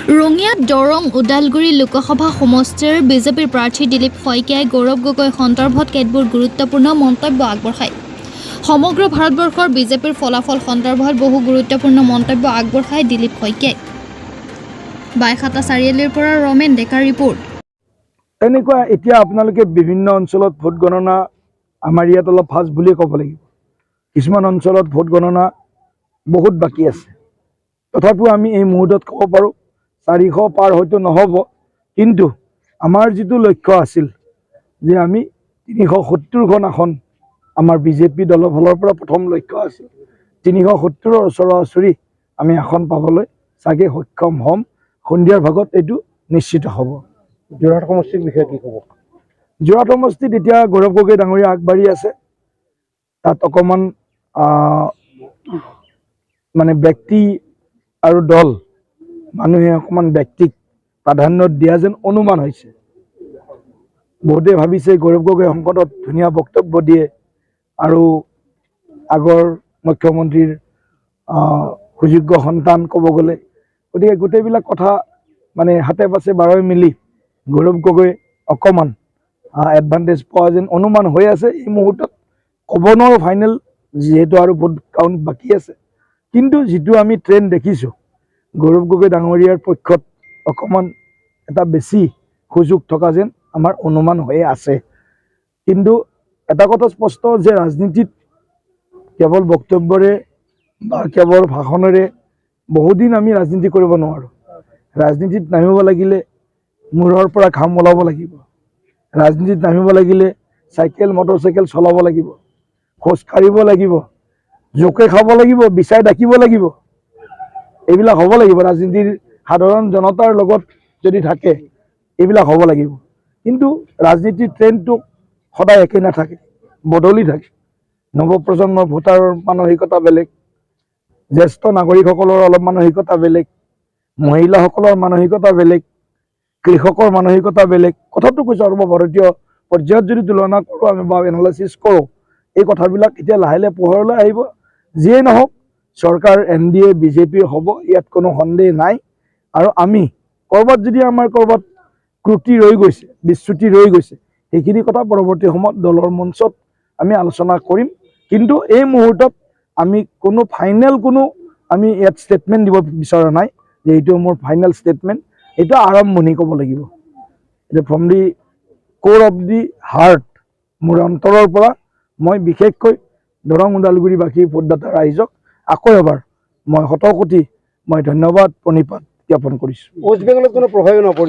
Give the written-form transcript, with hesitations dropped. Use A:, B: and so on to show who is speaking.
A: ৰঙিয়াত দৰং ওদালগুৰি লোকসভা সমষ্টিৰ বিজেপিৰ প্ৰাৰ্থী দিলীপ শইকীয়াই গৌৰৱ গগৈ সন্দৰ্ভত কেতবোৰ গুৰুত্বপূৰ্ণ মন্তব্য আগবঢ়ায়। সমগ্ৰ ভাৰতবৰ্ষৰ বিজেপিৰ ফলাফল সন্দৰ্ভত বহু গুৰুত্বপূৰ্ণ মন্তব্য আগবঢ়ায় দিলীপ শইকীয়াই। বাইখাতা চাৰিআলিৰ পৰা ৰমেন ডেকাৰ ৰিপৰ্ট।
B: এনেকুৱা এতিয়া আপোনালোকে বিভিন্ন অঞ্চলত ভোট গণনা আমাৰ ইয়াত অলপ ফাষ্ট বুলিয়ে ক'ব লাগিব। কিছুমান অঞ্চলত ভোট গণনা বহুত বাকী আছে। তথাপিও আমি এই মুহূৰ্তত ক'ব পাৰোঁ 400 পাৰ হয়তো নহ'ব, কিন্তু আমাৰ যিটো লক্ষ্য আছিল যে আমি 370খন আসন আমাৰ বিজেপি দলৰ ফালৰ পৰা প্ৰথম লক্ষ্য আছিল 370ৰ ওচৰা-ওচৰি আমি আসন পাবলৈ চাগে সক্ষম হ'ম। সন্ধিয়াৰ ভাগত এইটো নিশ্চিত হ'ব।
C: যোৰহাট সমষ্টিৰ বিষয়ে কি ক'ব?
B: যোৰহাট সমষ্টিত এতিয়া গৌৰৱ গগৈ ডাঙৰীয়া আগবাঢ়ি আছে। তাত অকণমান মানে ব্যক্তি আৰু দল মানুহে অকণমান ব্যক্তিক প্ৰাধান্য দিয়া যেন অনুমান হৈছে। বহুতে ভাবিছে গৌৰৱ গগৈ সংসদত ধুনীয়া বক্তব্য দিয়ে আৰু আগৰ মুখ্যমন্ত্ৰীৰ সুযোগ্য সন্তান ক'ব গ'লে, গতিকে গোটেইবিলাক কথা মানে হাতে পাছে বাৰৈ মিলি গৌৰৱ গগৈ অকণমান এডভান্টেজ পোৱা যেন অনুমান হৈ আছে। এই মুহূৰ্তত ক'ব নোৱাৰোঁ ফাইনেল, যিহেতু আৰু ভোট কাউণ্ট বাকী আছে, কিন্তু যিটো আমি ট্ৰেণ্ড দেখিছোঁ গৌৰৱ গগৈ ডাঙৰীয়াৰ পক্ষত অকণমান এটা বেছি সুযোগ থকা যেন আমাৰ অনুমান হৈ আছে। কিন্তু এটা কথা স্পষ্ট যে ৰাজনীতিত কেৱল বক্তব্যৰে বা কেৱল ভাষণেৰে বহুদিন আমি ৰাজনীতি কৰিব নোৱাৰোঁ। ৰাজনীতিত নামিব লাগিলে মূৰৰ পৰা ঘাম ওলাব লাগিব। ৰাজনীতিত নামিব লাগিলে চাইকেল মটৰচাইকেল চলাব লাগিব, খোজ কাঢ়িব লাগিব, জোকে খাব লাগিব, বিচাই ডাকিব লাগিব। এইবিলাক হ'ব লাগিব। ৰাজনীতিৰ সাধাৰণ জনতাৰ লগত যদি থাকে এইবিলাক হ'ব লাগিব। কিন্তু ৰাজনীতিৰ ট্ৰেণ্ডটো সদায় একে নাথাকে, বদলি থাকে। নৱপ্ৰজন্মৰ ভোটাৰৰ মানসিকতা বেলেগ, জ্যেষ্ঠ নাগৰিকসকলৰ অলপ মানসিকতা বেলেগ, মহিলাসকলৰ মানসিকতা বেলেগ, কৃষকৰ মানসিকতা বেলেগ। কথাটো কৈছোঁ সৰ্বভাৰতীয় পৰ্যায়ত যদি তুলনা কৰোঁ আমি বা এনালাইচিছ কৰোঁ, এই কথাবিলাক এতিয়া লাহে লাহে পোহৰলৈ আহিব। যিয়েই নহওক চৰকাৰ NDA বিজেপিৰ হ'ব, ইয়াত কোনো সন্দেহ নাই। আৰু আমি ক'ৰবাত যদি আমাৰ ক'ৰবাত ক্ৰুটি ৰৈ গৈছে, বিচ্যুতি ৰৈ গৈছে, সেইখিনি কথা পৰৱৰ্তী সময়ত দলৰ মঞ্চত আমি আলোচনা কৰিম। কিন্তু এই মুহূৰ্তত আমি কোনো ফাইনেল আমি ইয়াত ষ্টেটমেণ্ট দিব বিচৰা নাই যে এইটো মোৰ ফাইনেল ষ্টেটমেণ্ট। এইটো আৰম্ভণি ক'ব লাগিব। এতিয়া ফ্ৰম দি কোৰ অফ দি হাৰ্ট, মোৰ অন্তৰৰ পৰা মই বিশেষকৈ দৰং ওদালগুৰিবাসী ভোটদাতা ৰাইজক আকৌ এবাৰ মই শতকোটি ধন্যবাদ প্ৰণিপাত জ্ঞাপন কৰিছোঁ।
C: ৱেষ্ট বেংগলত কোনো প্ৰভাৱ নপৰিল।